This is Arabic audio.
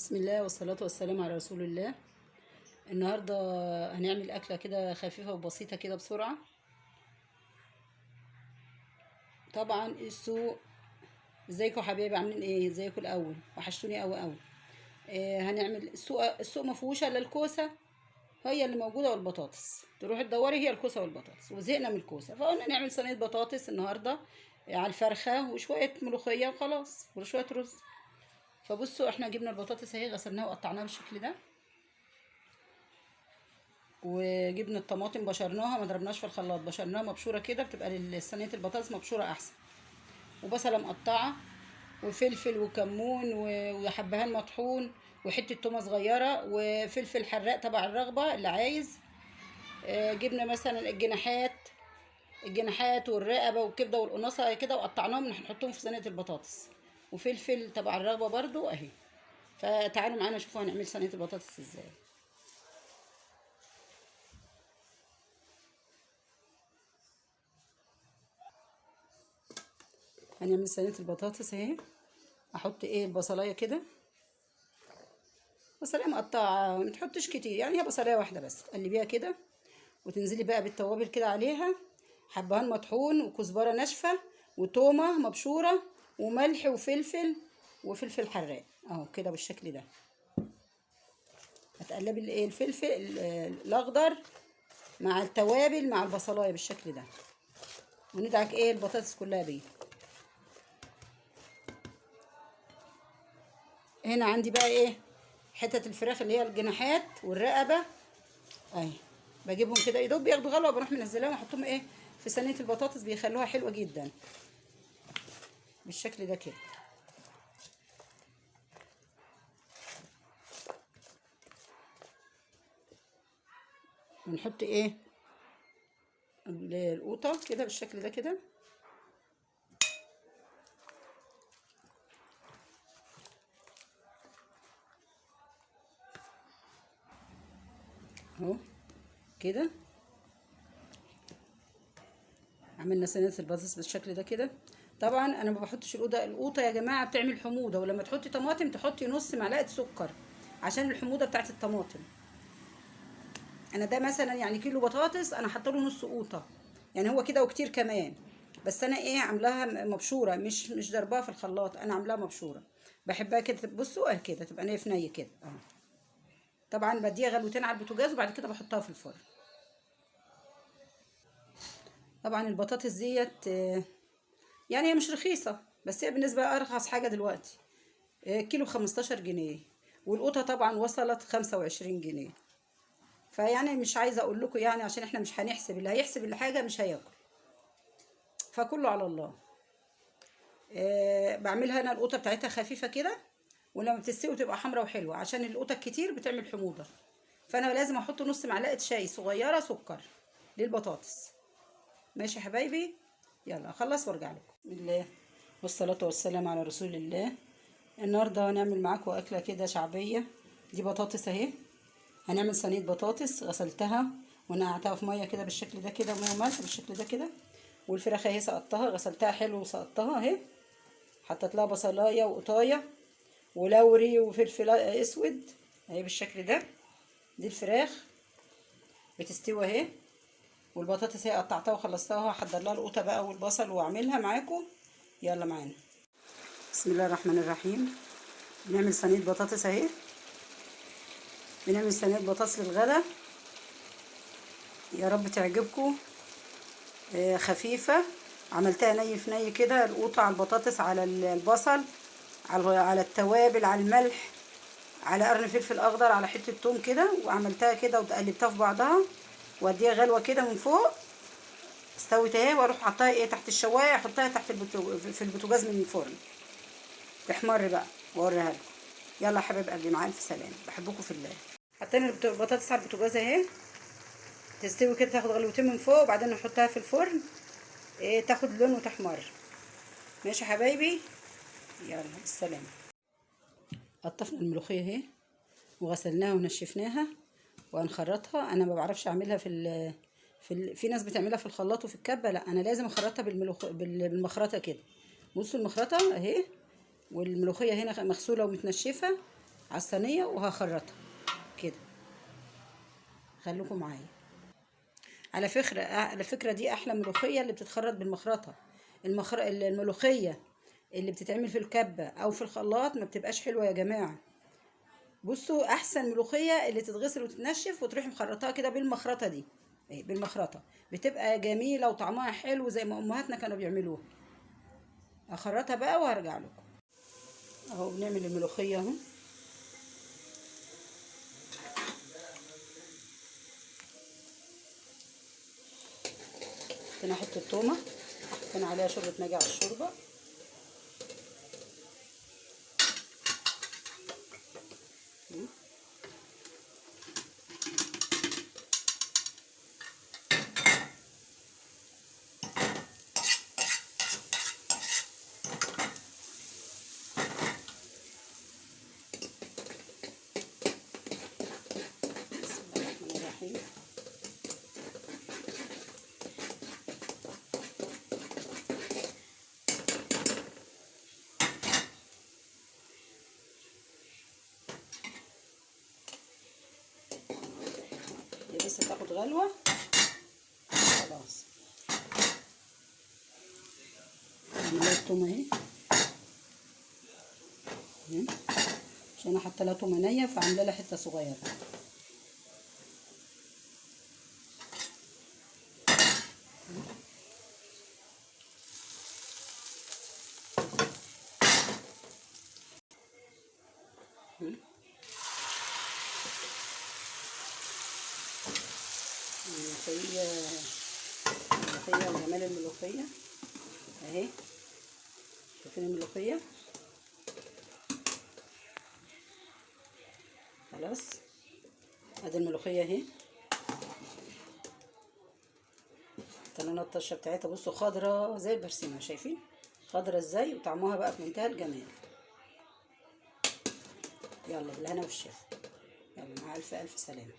بسم الله والصلاة والسلام على رسول الله. النهاردة هنعمل أكلة كده خفيفة وبسيطة كده بسرعة. طبعا السوق. ازيكم يا حبايبي، عاملين ايه؟ ازيكم الأول، وحشتوني قوي قوي. هنعمل السوق ما فيهوش الا الكوسة هي اللي موجودة والبطاطس، تروحي تدوري هي الكوسة والبطاطس، وزهقنا من الكوسة فقلنا نعمل صينية بطاطس النهاردة على الفرخة وشوية ملوخية وخلاص وشوية رز. فبصوا احنا جبنا البطاطس اهي، غسلناها وقطعناها بالشكل ده، وجبنا الطماطم بشرناها، ما ضربناش في الخلاط، بشرناها مبشوره كده، بتبقى صينيه البطاطس مبشوره احسن. وبصله مقطعه، وفلفل وكمون وحبهان مطحون، وحته تومه صغيره، وفلفل حراق تبع الرغبه اللي عايز. جبنا مثلا الجناحات والرقبه والكبده والقناصه كده، وقطعناهم نحطهم في صينيه البطاطس، وفلفل تبع الرغبه برضو اهي. فتعالوا معانا شوفوا هنعمل صينيه البطاطس ازاي. هنعمل صينيه البطاطس اهي. احط البصلايه كده، بصلايه مقطعه، ما تحطش كتير، يعني هي بصلايه واحده بس، تقلبيها كده وتنزلي بقى بالتوابل كده عليها، حبهان مطحون وكزبره ناشفه وتومه مبشوره وملح وفلفل حراق اهو كده بالشكل ده. هتقلبي الفلفل الاخضر مع التوابل مع البصلايه بالشكل ده، وندعك البطاطس كلها بيه. هنا عندي بقى حتت الفراخ اللي هي الجناحات والرقبه اهي، بجيبهم كده يدوب بياخدوا غلوه، بروح منزلاهم واحطهم في صينيه البطاطس، بيخلوها حلوه جدا بالشكل ده كده. ونحط القوطه كده بالشكل ده كده، اهو كده. عملنا صينيه البطاطس بالشكل ده كده. طبعا انا ما بحطش القوطه يا جماعه، بتعمل حموضه، ولما تحطي طماطم تحطي نص معلقه سكر عشان الحموضه بتاعت الطماطم. انا ده مثلا يعني كيلو بطاطس انا حاطه له نص قوطه، يعني هو كده وكتير كمان. بس انا عاملاها مبشوره، مش ضرباها في الخلاط، انا عاملاها مبشوره. بحبها كده، بصوا كده تبقى نيه في نيه كده طبعا بديها غلوتين على البوتاجاز وبعد كده بحطها في الفرن. طبعا البطاطس ديت يعني هي مش رخيصه، بس هي بالنسبه ارخص حاجه دلوقتي. كيلو 15 جنيه، والقوطه طبعا وصلت 25 جنيه. فيعني مش عايزه اقول لكم، يعني عشان احنا مش هنحسب، اللي هيحسب الحاجه مش هياكل، فكله على الله. بعملها انا القوطه بتاعتها خفيفه كده، ولما بتستوي تبقى حمرا وحلوه، عشان القوطه الكتير بتعمل حموضه. فانا لازم احط نص معلقه شاي صغيره سكر للبطاطس. ماشي يا حبايبي، يلا اخلص وارجع لكم. بسم الله والصلاه والسلام على رسول الله. النهارده هنعمل معاكم اكله كده شعبيه. دي بطاطس اهي، هنعمل صينيه بطاطس غسلتها ونقعتها في ميه كده بالشكل ده كده، ميه وملح بالشكل ده كده. والفراخ اهي سقطتها، غسلتها حلو وسقطتها اهي. حطيت لها بصلايه وقطايه ولوري وفلفل اسود اهي بالشكل ده. دي الفراخ بتستوي اهي، والبطاطس هي قطعتها وخلصتها، هحضر لها القوطه بقى والبصل واعملها معاكم. يلا معانا. بسم الله الرحمن الرحيم. بنعمل صينيه بطاطس اهي، بنعمل صينيه بطاطس للغدا، يا رب تعجبكم. خفيفه، عملتها ني في ني كده، القوطه على البطاطس على البصل على التوابل على الملح على قرن فلفل اخضر على حته توم كده، وعملتها كده وقلبتها في بعضها، واديها غلوه كده من فوق. استوت اهي، واروح حطها تحت الشوايه، احطها تحت في البوتاجاز من الفرن تحمر بقى واوريها لكم. يلا يا حبايب قلبي، مع الف سلامه، بحبكم في الله. حطينا البطاطس على البوتاجاز اهي، تستوي كده، تاخد غلوتين من فوق، وبعدين نحطها في الفرن تاخد لون وتحمر. ماشي يا حبايبي، يلا السلامه. قطفنا الملوخيه اهي وغسلناها ونشفناها وهنخرطها. انا ما بعرفش اعملها في ناس بتعملها في الخلاط وفي الكبه، لا انا لازم اخرطها بالمخرطه كده. بصوا المخرطه اهي، والملوخيه هنا مغسوله ومتنشفه على الصينيه وهخرطها كده. خليكم معايا. على فكره دي احلى ملوخيه اللي بتتخرط بالمخرطه. الملوخيه اللي بتتعمل في الكبه او في الخلاط ما بتبقاش حلوه يا جماعه. بصوا، احسن ملوخيه اللي تتغسل وتتنشف وتروحي مخرطاها كده بالمخرطه دي. اهي بالمخرطه بتبقى جميله وطعمها حلو زي ما امهاتنا كانوا بيعملوها. اخرطها بقى وهرجع لكم. اهو بنعمل الملوخيه اهو. هنا حته تومه، هنا عليها شوربه نجع الشوربه. بسم الله الرحمن الرحيم. هي بس تاخد غلوه خلاص. نعمل لها التومه اهي، عشان انا حاطه لها تومه نيه فعامله لها حته صغيره. الملوخيه وجمال الملوخيه اهي. شايفين الملوخيه؟ خلاص. ادي الملوخيه اهي. طلعنا الطشه بتاعتها، بصوا خضره زي البرسيمه، شايفين خضره ازاي؟ وطعمها بقى في منتهى الجمال. يلا بالهنا والشفا. يلا مع الف الف سلامه.